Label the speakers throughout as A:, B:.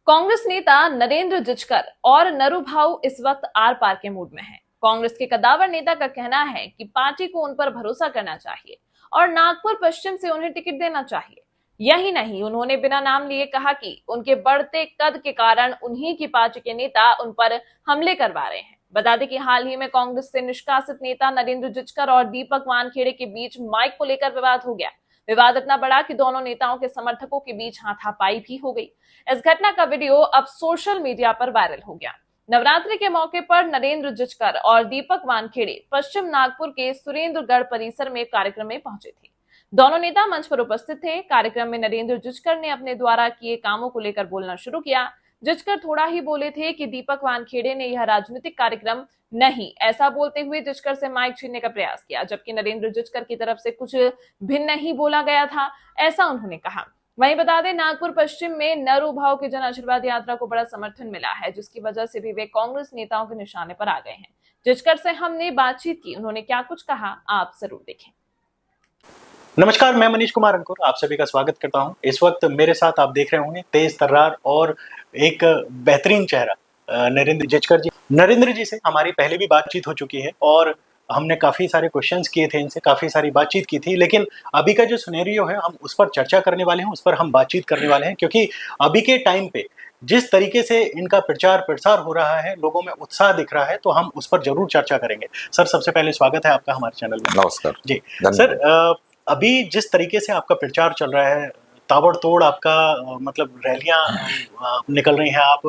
A: कांग्रेस नेता नरेंद्र जिचकर और नरू भाऊ इस वक्त आर पार के मूड में हैं। कांग्रेस के कद्दावर नेता का कहना है कि पार्टी को उन पर भरोसा करना चाहिए और नागपुर पश्चिम से उन्हें टिकट देना चाहिए। यही नहीं, उन्होंने बिना नाम लिए कहा कि उनके बढ़ते कद के कारण उन्हीं की पार्टी के नेता उन पर हमले करवा रहे हैं। बता दें कि हाल ही में कांग्रेस से निष्कासित नेता नरेंद्र जिचकर और दीपक वानखेड़े के बीच माइक को लेकर विवाद हो गया। विवाद इतना बड़ा कि दोनों नेताओं के समर्थकों के बीच हाथापाई भी हो गई। इस घटना का वीडियो अब सोशल मीडिया पर वायरल हो गया। नवरात्रि के मौके पर नरेंद्र जिचकर और दीपक वानखेड़े पश्चिम नागपुर के सुरेंद्रगढ़ परिसर में कार्यक्रम में पहुंचे थे। दोनों नेता मंच पर उपस्थित थे। कार्यक्रम में नरेंद्र जिचकर ने अपने द्वारा किए कामों को लेकर बोलना शुरू किया। जिचकर थोड़ा ही बोले थे कि दीपक वानखेड़े ने यह राजनीतिक कार्यक्रम नहीं, ऐसा बोलते हुए जिचकर से माइक छीनने का प्रयास किया, जबकि नरेंद्र जिचकर की तरफ से कुछ भिन्न ही बोला गया था, ऐसा उन्होंने कहा। वहीं बता दें, नागपुर पश्चिम में नरू भाव की जन आशीर्वाद यात्रा को बड़ा समर्थन मिला है, जिसकी वजह से भी वे कांग्रेस नेताओं के निशाने पर आ गए हैं। जिचकर से हमने बातचीत की, उन्होंने क्या कुछ कहा आप जरूर देखें।
B: नमस्कार, मैं मनीष कुमार अंकुर आप सभी का स्वागत करता हूं। इस वक्त मेरे साथ आप देख रहे होंगे तेज तर्रार और एक बेहतरीन चेहरा नरेंद्र जिचकर जी। नरेंद्र जी से हमारी पहले भी बातचीत हो चुकी है और हमने काफ़ी सारे क्वेश्चंस किए थे, इनसे काफ़ी सारी बातचीत की थी, लेकिन अभी का जो सिनेरियो है हम उस पर चर्चा करने वाले हैं, उस पर हम बातचीत करने वाले हैं, क्योंकि अभी के टाइम पे जिस तरीके से इनका प्रचार प्रसार हो रहा है, लोगों में उत्साह दिख रहा है, तो हम उस पर जरूर चर्चा करेंगे। सर, सबसे पहले स्वागत है आपका हमारे चैनल में।
C: नमस्कार
B: जी सर, अभी जिस तरीके से आपका प्रचार चल रहा है, ताबड़तोड़ आपका मतलब रैलियां निकल रही हैं, आप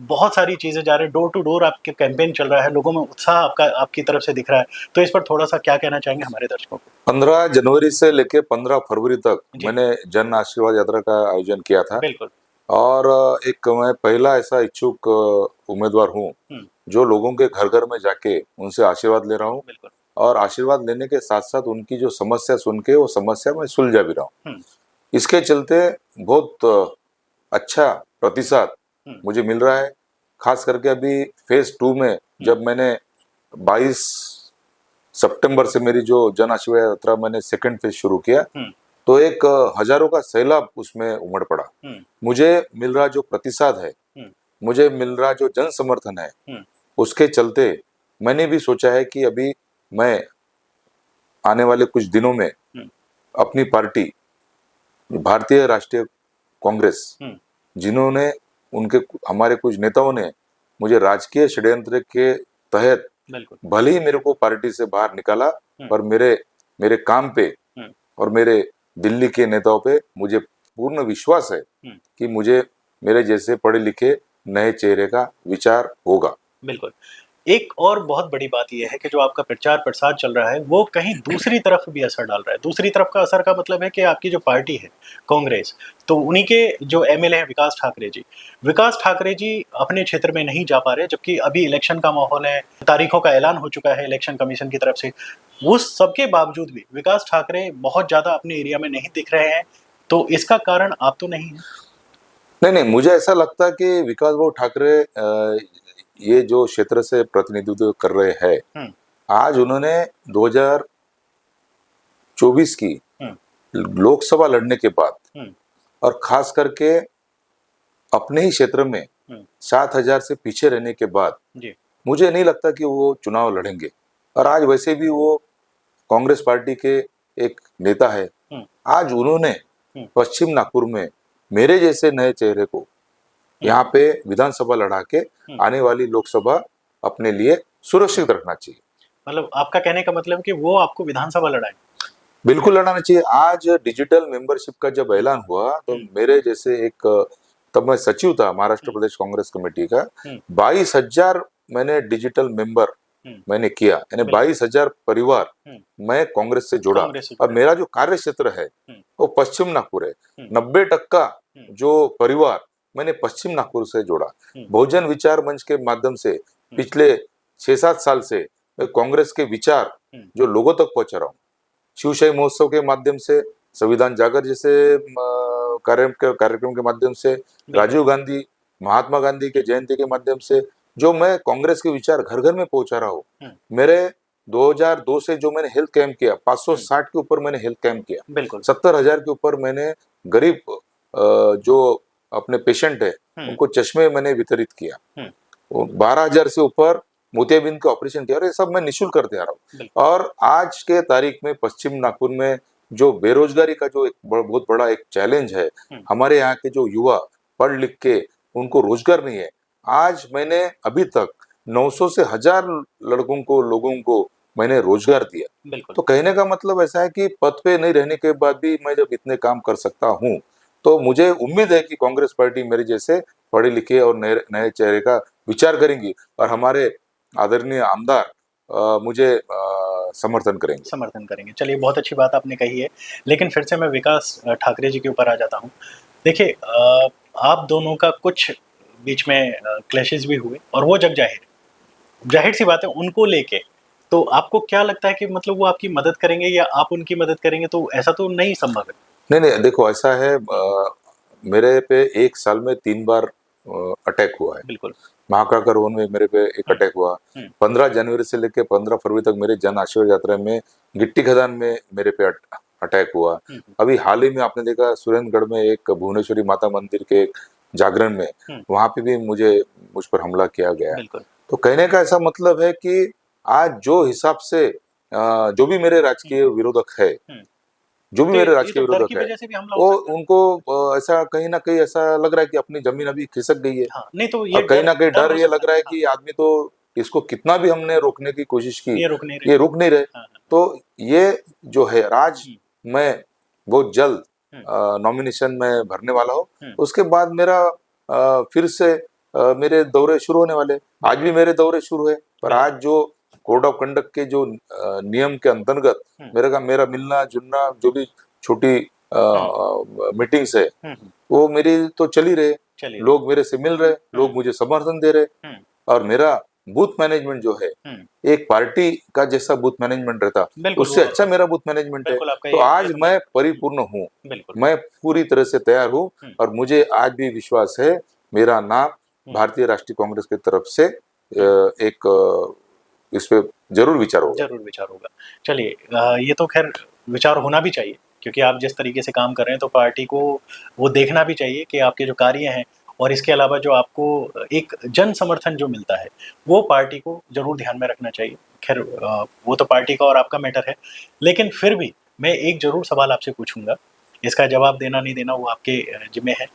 B: बहुत सारी चीजें जा रहे हैं, डोर टू डोर आपके कैंपेन चल रहा है, लोगों में उत्साह आपकी तरफ से दिख रहा है, तो इस पर थोड़ा सा क्या कहना चाहेंगे हमारे दर्शकों को?
C: 15 जनवरी से लेकर 15 फरवरी तक मैंने जन आशीर्वाद यात्रा का आयोजन किया था।
B: बिल्कुल।
C: और एक मैं पहला ऐसा इच्छुक उम्मीदवार हूँ जो लोगों के घर घर में जाके उनसे आशीर्वाद ले रहा हूँ, और आशीर्वाद लेने के साथ साथ उनकी जो समस्या सुन के वो समस्या मैं सुलझा भी रहा हूँ। इसके चलते बहुत अच्छा प्रतिसाद मुझे मिल रहा है। खास करके अभी फेज 2 में जब मैंने 22 सितंबर से मेरी जो जन आशीर्वाद यात्रा मैंने सेकंड फेज शुरू किया, तो एक हजारों का सैलाब उसमें उमड़ पड़ा। मुझे मिल रहा जो प्रतिसाद है, मुझे मिल रहा जो जन समर्थन है, उसके चलते मैंने भी सोचा है कि अभी मैं आने वाले कुछ दिनों में अपनी पार्टी भारतीय राष्ट्रीय कांग्रेस, जिन्होंने उनके हमारे कुछ नेताओं ने मुझे राजकीय षड्यंत्र के तहत भले ही मेरे को पार्टी से बाहर निकाला, पर मेरे काम पे और मेरे दिल्ली के नेताओं पे मुझे पूर्ण विश्वास है कि मुझे मेरे जैसे पढ़े लिखे नए चेहरे का विचार होगा।
B: बिल्कुल। एक और बहुत बड़ी बात यह है कि जो आपका प्रचार प्रसार चल रहा है वो कहीं दूसरी तरफ भी असर डाल रहा है। दूसरी तरफ का असर का मतलब है कि आपकी जो पार्टी है कांग्रेस, तो उन्हीं के जो एमएलए हैं विकास ठाकरे जी अपने क्षेत्र में नहीं जा पा रहे, जबकि अभी इलेक्शन का माहौल है, तारीखों का ऐलान हो चुका है इलेक्शन कमीशन की तरफ से। उस सबके बावजूद भी विकास ठाकरे बहुत ज्यादा अपने एरिया में नहीं दिख रहे हैं, तो इसका कारण आप तो नहीं है?
C: नहीं, मुझे ऐसा लगता है कि विकास भाऊ ठाकरे ये जो क्षेत्र से प्रतिनिधित्व कर रहे हैं, आज उन्होंने 2024 की लोकसभा लड़ने के बाद और खास करके अपने ही क्षेत्र में 7,000 से पीछे रहने के बाद मुझे नहीं लगता कि वो चुनाव लड़ेंगे। और आज वैसे भी वो कांग्रेस पार्टी के एक नेता है। आज उन्होंने पश्चिम नागपुर में मेरे जैसे नए चेहरे को यहाँ पे विधानसभा लड़ा के आने वाली लोकसभा अपने लिए सुरक्षित रखना चाहिए।
B: मतलब आपका कहने का मतलब कि वो आपको विधानसभा लड़ाए?
C: बिल्कुल लड़ाना चाहिए। आज डिजिटल मेंबरशिप का जब ऐलान हुआ तो मेरे जैसे तब मैं सचिव था महाराष्ट्र प्रदेश कांग्रेस कमेटी का, 22,000 मैंने डिजिटल मेंबर मैंने किया, यानी 22,000 परिवार मैं कांग्रेस से जोड़ा। और मेरा जो कार्य क्षेत्र है वो पश्चिम नागपुर है। 90% जो परिवार मैंने पश्चिम नागपुर से जोड़ा। बहुजन विचार मंच के माध्यम से पिछले 6-7 साल से कांग्रेस के विचार जो लोगों तक पहुंचा रहा हूँ। शिवशाही महोत्सव के माध्यम से, संविधान जागर जैसे कार्यक्रम के माध्यम से, राजीव गांधी महात्मा गांधी के जयंती के माध्यम से जो मैं कांग्रेस के विचार घर घर में पहुंचा रहा हूँ। मेरे 2002 से जो मैंने हेल्थ कैंप किया, 560 के ऊपर मैंने हेल्थ कैंप किया, 70,000 के ऊपर मैंने गरीब जो अपने पेशेंट है उनको चश्मे मैंने वितरित किया।
B: हम्म।
C: 12,000 से ऊपर मोतियाबिंद का ऑपरेशन किया और ये सब मैं निःशुल्क करते आ रहा हूँ। और आज के तारीख में पश्चिम नागपुर में जो बेरोजगारी का जो एक बहुत बड़ा एक चैलेंज है, हमारे यहाँ के जो युवा पढ़ लिख के उनको रोजगार नहीं है। आज मैंने अभी तक 900 से 1000 लोगों को मैंने रोजगार दिया। तो कहने का मतलब ऐसा है कि पद पे नहीं रहने के बाद भी मैं जब इतने काम कर सकता हूँ तो मुझे उम्मीद है कि कांग्रेस पार्टी मेरे जैसे पढ़े लिखे और नए चेहरे का विचार करेंगी और हमारे आदरणीय आमदार मुझे समर्थन करेंगे।
B: चलिए, बहुत अच्छी बात आपने कही है। लेकिन फिर से मैं विकास ठाकरे जी के ऊपर आ जाता हूँ। देखिए, आप दोनों का कुछ बीच में क्लैशेस भी हुए और वो जाहिर सी बात है उनको लेके। तो आपको क्या लगता है कि मतलब वो आपकी मदद करेंगे या आप उनकी मदद करेंगे? तो ऐसा तो नहीं संभव है।
C: नहीं, देखो ऐसा है, मेरे पे एक साल में 3 बार अटैक हुआ है।
B: बिल्कुल।
C: महाकाल रोड में मेरे पे एक अटैक हुआ। 15 जनवरी से लेकर 15 फरवरी तक मेरे जन आशीर्वाद यात्रा में गिट्टी खदान में मेरे पे अटैक हुआ। अभी हाल ही में आपने देखा सुरेंद्रगढ़ में एक भुवनेश्वरी माता मंदिर के एक जागरण में, वहां पे भी मुझ पर हमला किया गया। तो कहने का ऐसा मतलब है कि आज जो हिसाब से जो भी मेरे राजकीय विरोधक है, वो उनको ऐसा कहीं ना कहीं ऐसा लग रहा है कि अपनी जमीन अभी खिसक गई है।
B: हाँ, नहीं तो
C: और कहीं ना कहीं डर ये लग रहा है कि आदमी तो इसको कितना भी हमने रोकने की कोशिश की, ये रुक नहीं रहे। तो ये जो है आज मैं बहुत जल्द नॉमिनेशन में भरने वाला हूँ। उसके बाद मेरा फिर से मेरे दौरे शुरू होने वाले। आज भी मेरे दौरे शुरू है, पर आज जो कोड ऑफ कंडक्ट के जो नियम के अंतर्गत मेरा मिलना जुलना जो भी छोटी मीटिंग्स है वो मेरी तो चली रहे। लोग मेरे से मिल रहे, लोग मुझे समर्थन दे रहे। और मेरा बूथ मैनेजमेंट जो है एक पार्टी का जैसा बूथ मैनेजमेंट रहता, उससे अच्छा मेरा बूथ मैनेजमेंट है। तो आज मैं परिपूर्ण हूँ, मैं पूरी तरह से तैयार हूँ और मुझे आज भी विश्वास है मेरा नाम भारतीय राष्ट्रीय कांग्रेस की तरफ से एक इस पे जरूर विचार होगा।
B: चलिए, ये तो खैर विचार होना भी चाहिए, क्योंकि आप जिस तरीके से काम कर रहे हैं तो पार्टी को वो देखना भी चाहिए कि आपके जो कार्य हैं और इसके अलावा जो आपको एक जन समर्थन जो मिलता है वो पार्टी को जरूर ध्यान में रखना चाहिए। खैर, वो तो पार्टी का और आपका मैटर है, लेकिन फिर भी मैं एक जरूर सवाल आपसे पूछूंगा। इसका जवाब देना नहीं देना वो आपके जिम्मे है।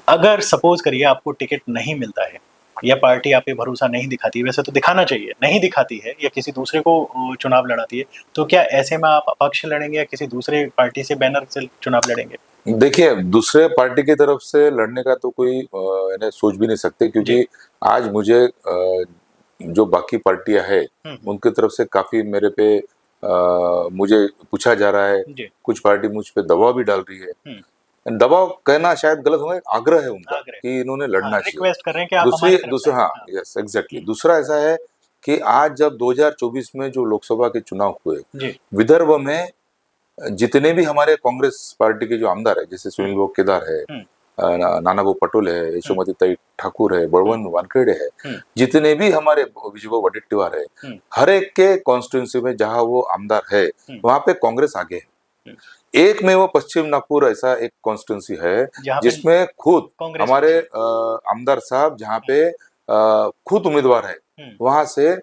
B: अगर सपोज करिए आपको टिकट नहीं मिलता है या पार्टी आप पे भरोसा नहीं दिखाती, वैसे तो दिखाना चाहिए, नहीं दिखाती है या किसी दूसरे को चुनाव लड़ाती है, तो क्या ऐसे में आप अपक्ष लड़ेंगे या किसी दूसरे पार्टी से बैनर से चुनाव लड़ेंगे?
C: देखिए, दूसरे पार्टी की तरफ से लड़ने का तो कोई सोच भी नहीं सकते, क्योंकि आज मुझे जो बाकी पार्टियां है उनकी तरफ से काफी मेरे पे मुझे पूछा जा रहा है। कुछ पार्टी मुझ पे दबाव भी डाल रही है। दबाव कहना शायद गलत होगा, आग्रह है उनका कि इन्होंने लड़ना चाहिए।
B: रिक्वेस्ट कर रहे हैं कि आप
C: दूसरा हाँ, यस एग्जैक्टली। दूसरा ऐसा है कि आज जब 2024 में जो लोकसभा के चुनाव हुए, विदर्भ में जितने भी हमारे कांग्रेस पार्टी के जो आमदार है, जैसे सुनील भाऊ केदार है, नानाभाऊ पटोले है, यशोमती ताई ठाकुर है, बळवंत वानखेड़े है, जितने भी हमारे विजय वडेट्टीवार है, हर एक के कॉन्स्टिट्यूंसी में जहां वो आमदार है वहां पे कांग्रेस आगे है। एक में वो पश्चिम नागपुर ऐसा एक कॉन्स्टिट्यूंसी है जिसमें खुद हमारे आमदार साहब जहाँ पे खुद उम्मीदवार है, वहां से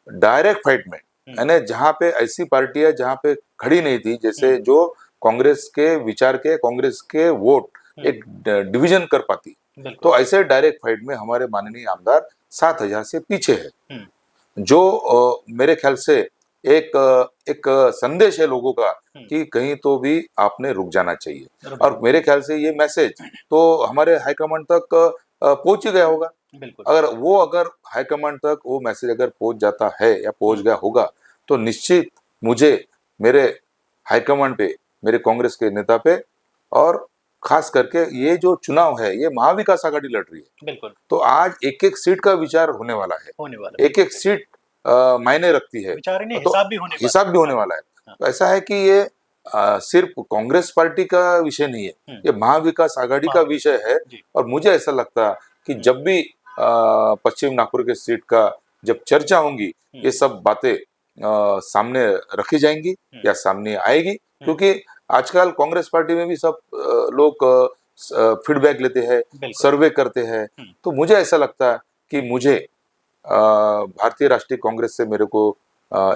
C: डायरेक्ट फाइट में, यानी जहाँ पे ऐसी पार्टियां जहाँ पे खड़ी नहीं थी, जैसे जो कांग्रेस के विचार के, कांग्रेस के वोट एक डिवीजन कर पाती, तो ऐसे डायरेक्ट फाइट में हमारे माननीय आमदार 7000 से पीछे है। जो मेरे ख्याल से एक संदेश है लोगों का कि कहीं तो भी आपने रुक जाना चाहिए। और मेरे ख्याल से ये मैसेज तो हमारे हाईकमांड तक पहुंच ही गया होगा। अगर हाईकमांड तक वो मैसेज अगर पहुंच जाता है या पहुंच गया होगा, तो निश्चित मुझे मेरे हाईकमांड पे, मेरे कांग्रेस के नेता पे, और खास करके ये जो चुनाव है ये महाविकास आघाड़ी लड़ रही है।
B: बिल्कुल।
C: तो आज एक एक सीट का विचार होने वाला है, एक एक सीट मायने रखती है, तो हिसाब भी होने वाला है। तो ऐसा है कि ये सिर्फ कांग्रेस पार्टी का विषय नहीं है, ये महाविकास आघाड़ी का विषय है। और मुझे ऐसा लगता कि जब भी पश्चिम नागपुर के सीट का जब चर्चा होंगी, ये सब बातें सामने रखी जाएंगी या सामने आएगी, क्योंकि आजकल कांग्रेस पार्टी में भी सब लोग फीडबैक लेते हैं,
B: बिल्कुल।
C: सर्वे करते हैं। तो मुझे ऐसा लगता है कि मुझे भारतीय राष्ट्रीय कांग्रेस से मेरे को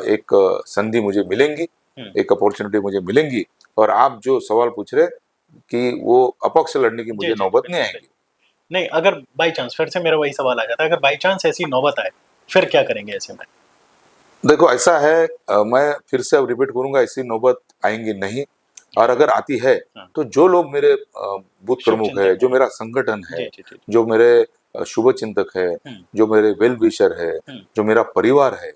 C: एक संधि मुझे मिलेंगी, एक अपॉर्चुनिटी मुझे मिलेंगी। और आप जो सवाल पूछ रहे कि वो अपक्ष लड़ने की मुझे नौबत नहीं आएगी।
B: नहीं, अगर बाई चांस, फिर से मेरा वही सवाल आ जाता है, अगर बाई चांस ऐसी नौबत आए फिर क्या करेंगे ऐसे में?
C: देखो ऐसा है, मैं फिर से अब रिपीट करूंगा, ऐसी नौबत आएंगी नहीं। और अगर आती है तो जो लोग मेरे बूथ प्रमुख है, जो मेरा संगठन है,
B: जी, जी, जी।
C: जो मेरे शुभ चिंतक है, जो मेरे वेल विशर है, जो मेरा परिवार है,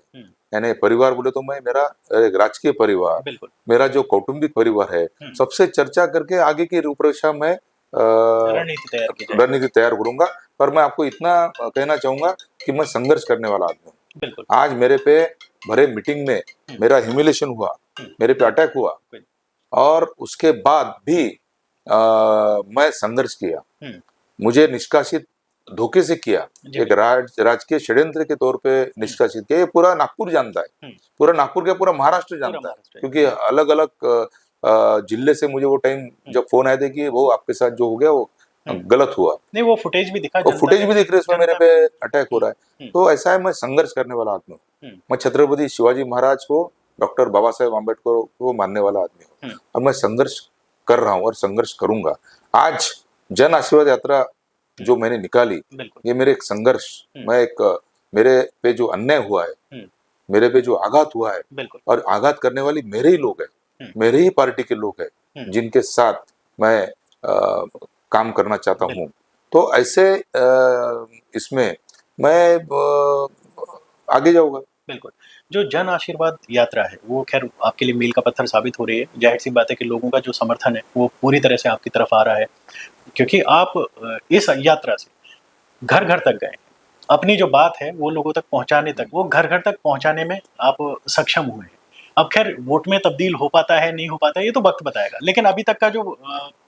C: यानी परिवार बोले तो मैं मेरा एक राजकीय परिवार,
B: बिल्कुल।
C: मेरा जो कौटुंबिक परिवार है, सबसे चर्चा करके आगे की रूपरेखा में रणनीति तैयार करूंगा। पर मैं आपको इतना कहना चाहूंगा कि मैं संघर्ष करने वाला आदमी हूँ।
B: बिल्कुल।
C: आज मेरे पे भरे मीटिंग में मेरा ह्यूमिलेशन हुआ, मेरे पे अटैक हुआ, और उसके बाद भी मैं संघर्ष किया। मुझे निष्कासित धोखे से किया, एक राजकीय षड्यंत्र के तौर पे निष्कासित किया। ये पूरा नागपुर जानता है, पूरा नागपुर क्या, पूरा महाराष्ट्र जानता है, क्योंकि अलग अलग जिले से मुझे वो टाइम जब फोन आए थे कि वो आपके साथ जो हो गया वो गलत हुआ।
B: नहीं, वो फुटेज भी दिखा,
C: वो फुटेज भी दिख रही है, उसमें मेरे पे अटैक हो रहा है। तो ऐसा है, मैं संघर्ष करने वाला आदमी हूँ। मैं छत्रपति शिवाजी महाराज को, डॉक्टर बाबा साहेब आम्बेडकर को मानने वाला आदमी हूँ, और मैं संघर्ष कर रहा हूँ और संघर्ष करूंगा। आज जन आशीर्वाद यात्रा जो मैंने निकाली, ये मेरे एक संघर्ष, मैं एक मेरे पे जो अन्याय हुआ है, मेरे पे जो आघात हुआ है, और आघात करने वाली मेरे ही लोग हैं, मेरे ही पार्टी के लोग हैं, जिनके साथ मैं काम करना चाहता हूँ। तो ऐसे इसमें मैं आगे जाऊंगा।
B: बिल्कुल। जो जन आशीर्वाद यात्रा है वो खैर आपके लिए मील का पत्थर साबित हो रही है। जाहिर सी बात है कि लोगों का जो समर्थन है वो पूरी तरह से आपकी तरफ आ रहा है, क्योंकि आप इस यात्रा से घर घर तक गए, अपनी जो बात है वो लोगों तक पहुंचाने तक, वो घर घर तक पहुंचाने में आप सक्षम हुए हैं। अब खैर वोट में तब्दील हो पाता है नहीं हो पाता है ये तो वक्त बताएगा, लेकिन अभी तक का जो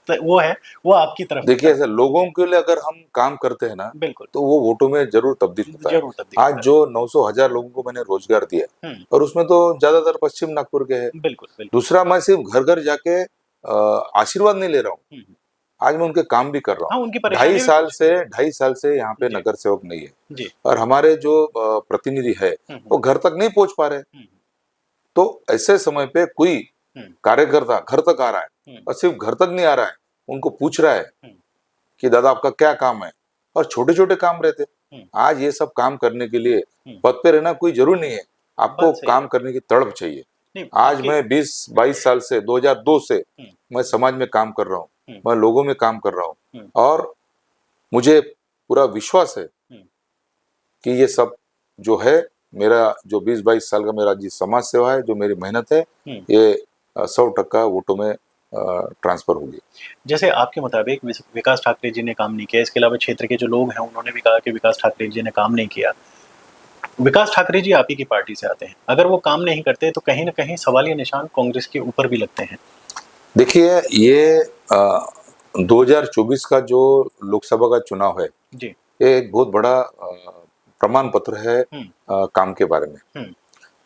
B: वो है वो आपकी तरफ।
C: देखिए, ऐसे लोगों के लिए अगर हम काम करते हैं ना,
B: बिल्कुल,
C: तो वो वोटों में जरूर तब्दील होता है। आज जो 900,000 लोगों को मैंने रोजगार दिया, और उसमें तो ज्यादातर पश्चिम नागपुर के हैं।
B: बिल्कुल।
C: दूसरा, मैं सिर्फ घर घर जाके आशीर्वाद नहीं ले रहा हूँ, आज मैं उनके काम भी कर रहा हूँ। 2.5 साल से यहाँ पे नगर सेवक नहीं है, और हमारे जो प्रतिनिधि है वो घर तक नहीं पहुंच पा रहे। तो ऐसे समय पे कोई कार्यकर्ता घर तक आ रहा है, और सिर्फ घर तक नहीं आ रहा है, उनको पूछ रहा है कि दादा आपका क्या काम है, और छोटे छोटे काम रहते। आज ये सब काम करने के लिए पद पे रहना कोई जरूरी नहीं है, आपको काम करने की तड़प चाहिए। आज मैं 20-22 साल से 2002 से मैं समाज में काम कर रहा हूँ, मैं लोगों में काम कर रहा हूँ, और मुझे पूरा विश्वास है कि ये सब जो है, मेरा जो 20-22 साल का मेरा जी समाज सेवा है, जो मेरी मेहनत है, ये 100% वोटों में ट्रांसफर होगी।
B: जैसे आपके मुताबिक विकास ठाकरे जी ने काम नहीं किया, इसके अलावा क्षेत्र के जो लोग हैं उन्होंने भी कहा कि विकास ठाकरे जी ने काम नहीं किया। विकास ठाकरे जी आप ही की पार्टी से आते हैं, अगर वो काम नहीं करते तो कहीं ना कहीं सवालिया निशान कांग्रेस के ऊपर भी लगते हैं।
C: देखिए, ये 2024 का जो लोकसभा का चुनाव है जी, ये एक बहुत बड़ा प्रमाण पत्र है काम के बारे में।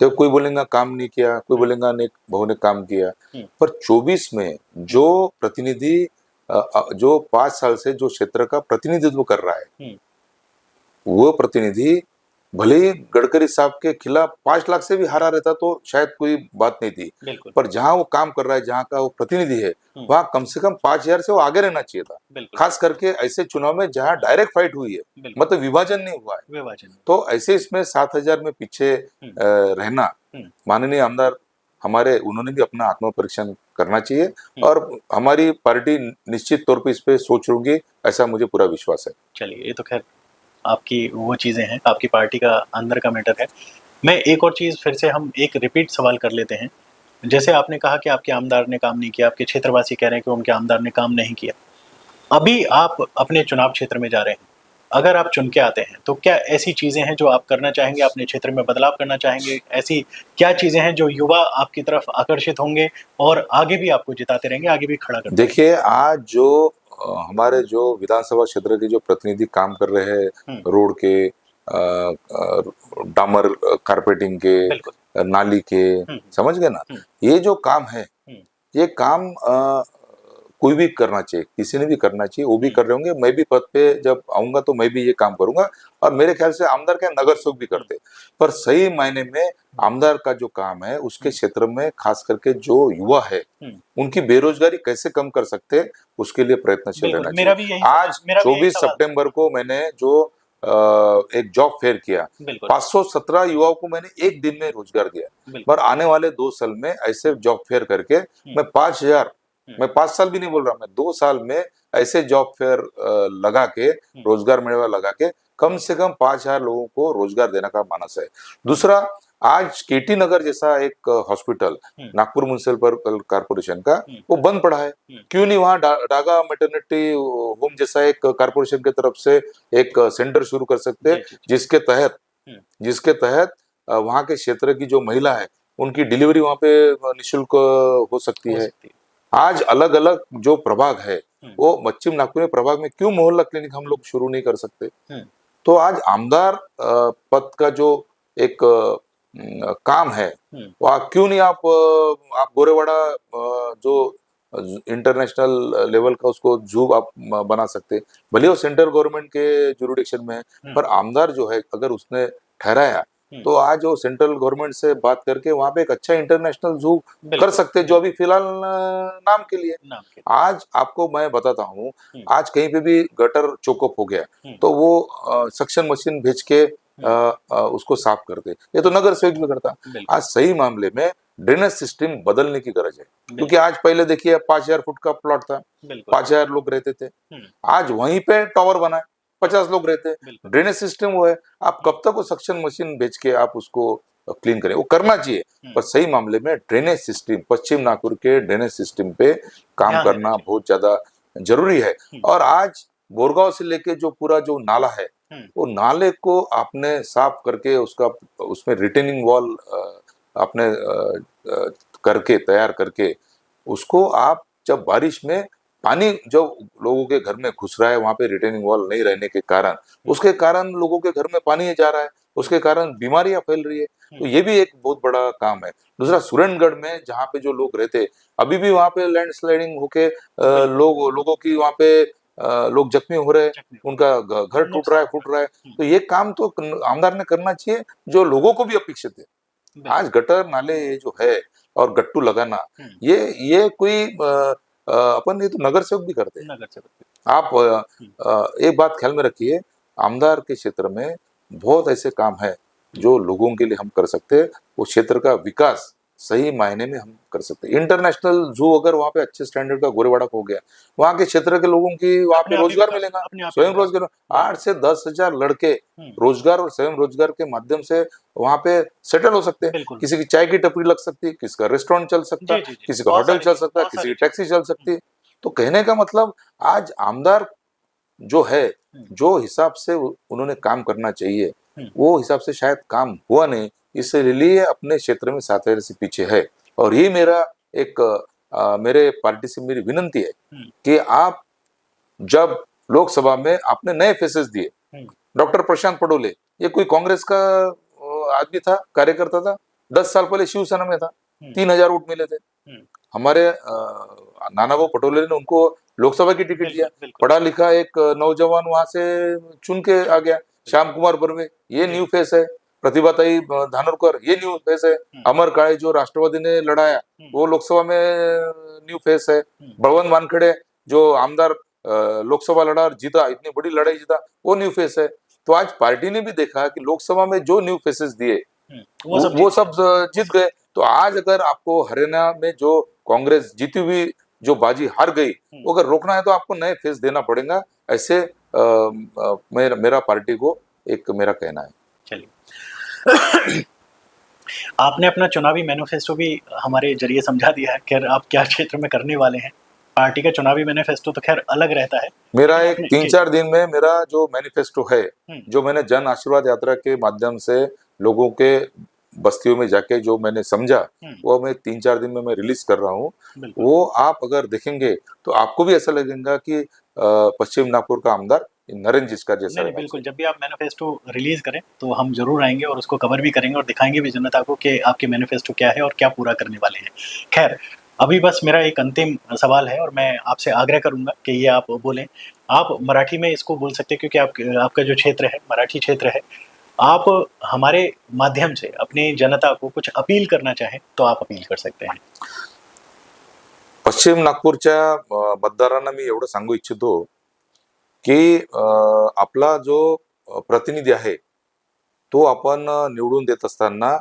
C: तो कोई बोलेगा काम नहीं किया, कोई बोलेगा नहीं बहु ने काम किया, पर 24 में जो प्रतिनिधि जो 5 साल से जो क्षेत्र का प्रतिनिधित्व कर रहा है, वो प्रतिनिधि भले ही गडकरी साहब के खिलाफ 5 लाख से भी हारा रहता तो शायद कोई बात नहीं थी, पर जहां वो काम कर रहा है, जहां का वो प्रतिनिधि है, वहां कम से कम 5,000 से वो आगे रहना चाहिए था। खास करके ऐसे चुनाव में जहां डायरेक्ट फाइट हुई है, मतलब विभाजन नहीं हुआ है, तो ऐसे इसमें 7,000 में पीछे रहना, माननीय आमदार हमारे, उन्होंने भी अपना आत्मपरीक्षण करना चाहिए, और हमारी पार्टी निश्चित तौर पर इस पे सोच होगी, ऐसा मुझे पूरा विश्वास है।
B: चलिए, ये तो खैर आपकी वो चीज़ें हैं, आपकी पार्टी का अंदर का मैटर है। मैं एक और चीज़ फिर से हम एक रिपीट सवाल कर लेते हैं। जैसे आपने कहा कि आपके आमदार ने काम नहीं किया, आपके क्षेत्रवासी कह रहे हैं कि उनके आमदार ने काम नहीं किया। अभी आप अपने चुनाव क्षेत्र में जा रहे हैं, अगर आप चुन के आते हैं तो क्या ऐसी चीज़ें हैं जो आप करना चाहेंगे, अपने क्षेत्र में बदलाव करना चाहेंगे? ऐसी क्या चीज़ें हैं जो युवा आपकी तरफ आकर्षित होंगे और आगे भी आपको जिताते रहेंगे, आगे भी खड़ा करेंगे?
C: देखिए, आज जो हमारे जो विधानसभा क्षेत्र के जो प्रतिनिधि काम कर रहे हैं, रोड के, डामर कारपेटिंग के, नाली के, समझ गए ना, ये जो काम है, ये काम कोई भी करना चाहिए, किसी ने भी करना चाहिए, वो भी कर रहे होंगे। मैं भी पद पे जब आऊंगा तो मैं भी ये काम करूंगा। और मेरे ख्याल से आमदार क्या नगर सेवक भी करते, पर सही मायने में आमदार का जो काम है उसके क्षेत्र में खास करके जो युवा है उनकी बेरोजगारी कैसे कम कर सकते हैं उसके लिए प्रयत्नशील रहना
B: मेरा भी
C: चाहिए।
B: यही
C: आज
B: मेरा भी यही
C: 24
B: सवाल
C: सितंबर को मैंने जो एक जॉब फेयर किया,
B: बिल्कुल
C: 517 युवाओं को मैंने एक दिन में रोजगार दिया।
B: बिल्कुल
C: पर आने वाले 2 साल में ऐसे जॉब फेयर करके मैं 5000, मैं 5 साल भी नहीं बोल रहा, मैं 2 साल में ऐसे जॉब फेयर लगा के, रोजगार मेला लगा के कम से कम 5000 लोगों को रोजगार देने का मानस है। दूसरा, आज केटी नगर जैसा एक हॉस्पिटल नागपुर म्युनिसिपल कॉर्पोरेशन का वो बंद पड़ा है। क्यों नहीं वहाँ डागा मैटरनिटी होम जैसा एक कॉर्पोरेशन की तरफ से एक सेंटर शुरू कर सकते हैं, जिसके तहत वहाँ के क्षेत्र की जो महिला है उनकी डिलीवरी वहाँ पे निःशुल्क हो सकती है। आज अलग अलग जो प्रभाग है वो पश्चिम नागपुर में प्रभाग में क्यों मोहल्ला क्लिनिक हम लोग शुरू नहीं कर सकते? तो आज आमदार पद का जो एक काम है वह क्यों नहीं आप गोरेवाड़ा जो इंटरनेशनल लेवल का उसको जू आप बना सकते, भले वो सेंट्रल गवर्नमेंट के जुरिडिक्शन में है, पर आमदार जो है अगर उसने ठहराया तो आज वो सेंट्रल गवर्नमेंट से बात करके वहां पे एक अच्छा इंटरनेशनल जू कर सकते, जो अभी फिलहाल नाम के लिए। आज आपको मैं बताता हूँ, आज कहीं पे भी गटर चोकअप हो गया तो वो सक्शन मशीन भेज के उसको साफ करते, ये तो नगर सेवक भी करता। आज सही मामले में ड्रेनेज सिस्टम बदलने की गरज है, क्योंकि आज पहले देखिए 5000 फुट का प्लॉट था, 5000 लोग रहते थे, आज वहीं पे टावर बना है, 50 लोग रहते हैं, ड्रेनेज सिस्टम वो है। आप कब तक वो सक्शन मशीन भेज के आप उसको क्लीन करें? वो करना चाहिए, पर सही मामले में ड्रेनेज सिस्टम, पश्चिम नागपुर के ड्रेनेज सिस्टम पे काम करना बहुत ज्यादा जरूरी है। और आज बोरगांव से लेके जो पूरा जो नाला है वो नाले को आपने साफ करके उसका उसमें रिटेनिंग वॉल आपने करके तैयार करके उसको आप जब बारिश में पानी जो लोगों के घर में घुस रहा है वहां पे रिटेनिंग वॉल नहीं रहने के कारण उसके कारण लोगों के घर में पानी जा रहा है, उसके कारण बीमारियां फैल रही है। तो ये भी एक बहुत बड़ा काम है। दूसरा, सुरेंद्रगढ़ में जहाँ पे जो लोग रहते अभी भी वहां पे लैंडस्लाइडिंग होके लोगों की वहां पे लोग जख्मी हो रहे हैं, उनका घर टूट रहा है, फूट रहा है। तो ये काम तो आमदार ने करना चाहिए जो लोगों को भी अपेक्षित है। आज गटर नाले जो है और गट्टू लगाना ये कोई अपन ये तो नगर सेवक भी करते हैं। आप एक बात ख्याल में रखिए, आमदार के क्षेत्र में बहुत ऐसे काम है जो लोगों के लिए हम कर सकते हैं, वो क्षेत्र का विकास सही मायने में हम कर सकते हैं। इंटरनेशनल जू अगर वहाँ पे अच्छे स्टैंडर्ड का गोरेवाड़ा को हो गया, वहाँ के क्षेत्र के लोगों की वहाँ पे रोजगार मिलेगा, स्वयं रोजगार। 8 से 10,000 लड़के रोजगार और स्वयं रोजगार के माध्यम से वहाँ पे सेटल हो सकते हैं। किसी की चाय की टपरी लग सकती है, किसी का रेस्टोरेंट चल सकता है, किसी का होटल चल सकता है, किसी की टैक्सी चल सकती है। तो कहने का मतलब आज आमदार जो है, जो हिसाब से उन्होंने काम करना चाहिए वो हिसाब से शायद काम हुआ नहीं, इसलिए अपने क्षेत्र में 7 से पीछे है। और ये मेरा एक मेरे पार्टी से मेरी विनती है कि आप जब लोकसभा में आपने नए फेसेस दिए, डॉक्टर प्रशांत पडोले, ये कोई कांग्रेस का आदमी था, कार्यकर्ता था, 10 साल पहले शिवसेना में था, 3000 वोट मिले थे। हमारे नानाभाऊ पटोले ने उनको लोकसभा की टिकट दिया, पढ़ा लिखा एक नौजवान वहां से चुन के आ गया, श्याम कुमार बर्वे, ये न्यू फेस है। प्रतिभाताई धानोरकर, ये न्यू फेस है। अमर काळे जो राष्ट्रवादी ने लड़ाया वो लोकसभा में न्यू फेस है। बलवंत वानखेड़े जो आमदार लोकसभा लड़ा और जीता, इतनी बड़ी लड़ाई जीता, वो न्यू फेस है। तो आज पार्टी ने भी देखा कि लोकसभा में जो न्यू फेसेस दिए वो सब जीत गए। तो आज अगर आपको हरियाणा में जो कांग्रेस जीती हुई जो बाजी हार गई, वो अगर रोकना है तो आपको नए फेस देना पड़ेगा। ऐसे मेरा पार्टी को एक मेरा कहना है।
B: चलिए, आपने अपना चुनावी मैनिफेस्टो भी हमारे जरिए समझा दिया है। खैर, आप क्या क्षेत्र में करने वाले हैं, पार्टी का चुनावी मैनिफेस्टो तो खैर अलग रहता है।
C: मेरा एक 3-4 दिन में मेरा जो मैनिफेस्टो है, जो मैंने जन आशीर्वाद यात्रा के माध्यम से लोगों के बस्तियों में जाके जो मैंने समझा, वो मैं 3-4 दिन में मैं रिलीज कर रहा हूँ। वो आप अगर देखेंगे तो आपको भी ऐसा लगेगा कि पश्चिम नागपुर का आमदार नरेंद्र जिचकार जैसा।
B: नहीं, बिल्कुल, जब भी आप मैनिफेस्टो रिलीज करें तो हम जरूर आएंगे और उसको कवर भी करेंगे और दिखाएंगे भी जनता को कि आपके मैनिफेस्टो क्या है और क्या पूरा करने वाले हैं। खैर, अभी बस मेरा एक अंतिम सवाल है और मैं आपसे आग्रह करूंगा कि ये आप बोलें। आप मराठी में इसको बोल सकते हैं क्योंकि आपका जो क्षेत्र है मराठी क्षेत्र है। आप हमारे माध्यम से अपनी जनता को कुछ अपील करना चाहें तो आप अपील कर सकते हैं।
C: पश्चिम नागपूरच्या मतदारांना मी एवढं सांगू इच्छितो की आपला जो प्रतिनिधी आहे तो आपण निवडून देत असताना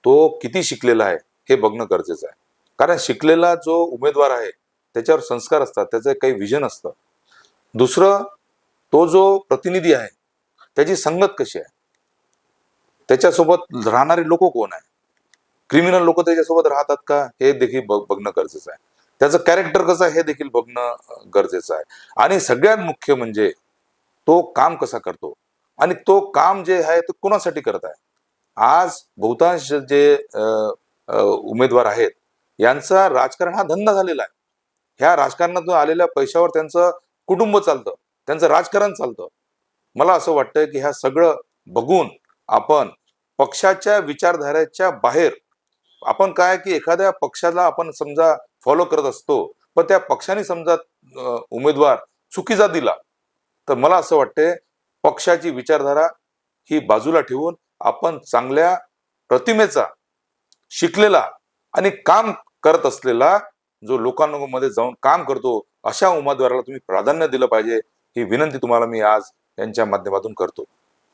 C: तो किती शिकलेला आहे हे बघणं गरजेचं आहे. कारण शिकलेला जो उमेदवार आहे त्याच्यावर संस्कार असतात, त्याचं काही विजन असतं. दुसरं, तो जो प्रतिनिधी आहे त्याची संगत कशी आहे, त्याच्यासोबत राहणारे लोक कोण आहे, क्रिमिनल लोक त्याच्यासोबत राहतात का हे देखील बघणं गरजेचं आहे. त्याचं कॅरेक्टर कसं आहे हे देखील बघणं गरजेचं आहे. आणि सगळ्यात मुख्य म्हणजे तो काम कसा करतो आणि तो काम जे आहे ते कोणासाठी करत आहे. आज बहुतांश जे उमेदवार आहेत यांचा राजकारण हा धंदा झालेला आहे. ह्या राजकारणातून आलेल्या पैशावर त्यांचं कुटुंब चालतं, त्यांचं राजकारण चालतं. मला असं वाटतं की ह्या सगळं बघून आपण पक्षाच्या विचारधारेच्या बाहेर, आपण काय की एखाद्या पक्षाला आपण समजा फॉलो करत असतो पण त्या पक्षाने समजा उमेदवार चुकीचा दिला तर मला असं वाटते पक्षाची विचारधारा ही बाजूला ठेवून आपण चांगल्या प्रतिमेचा, शिकलेला आणि काम करत असलेला जो लोकांमध्ये जाऊन काम करतो अशा उमेदवाराला तुम्ही प्राधान्य दिलं पाहिजे ही विनंती तुम्हाला मी आज यांच्या माध्यमातून करतो.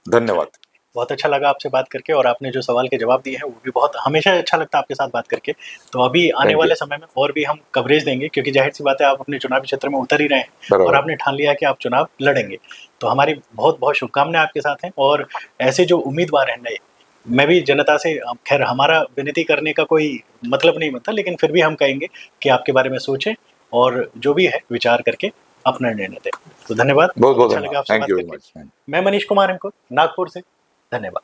C: धन्यवाद.
B: बहुत अच्छा लगा आपसे बात करके और आपने जो सवाल के जवाब दिए हैं वो भी बहुत, हमेशा अच्छा लगता है आपके साथ बात करके. तो अभी आने वाले समय में और भी हम कवरेज देंगे क्योंकि जाहिर सी बात है आप अपने चुनावी क्षेत्र में उतर ही रहे हैं और आपने ठान लिया कि आप चुनाव लड़ेंगे. तो हमारी बहुत बहुत शुभकामनाएं आपके साथ हैं. और ऐसे जो उम्मीदवार हैं नए, मैं भी जनता से, खैर हमारा विनती करने का कोई मतलब नहीं बनता लेकिन फिर भी हम कहेंगे कि आपके बारे में सोचें और जो भी है विचार करके अपना निर्णय दें. तो धन्यवाद.
C: बहुत बहुत
B: अच्छा लगा आपसे
C: थैंक
B: बात
C: यू वेरी
B: करके.
C: मच.
B: मैं मनीष कुमार अंकुर, नागपुर से. धन्यवाद.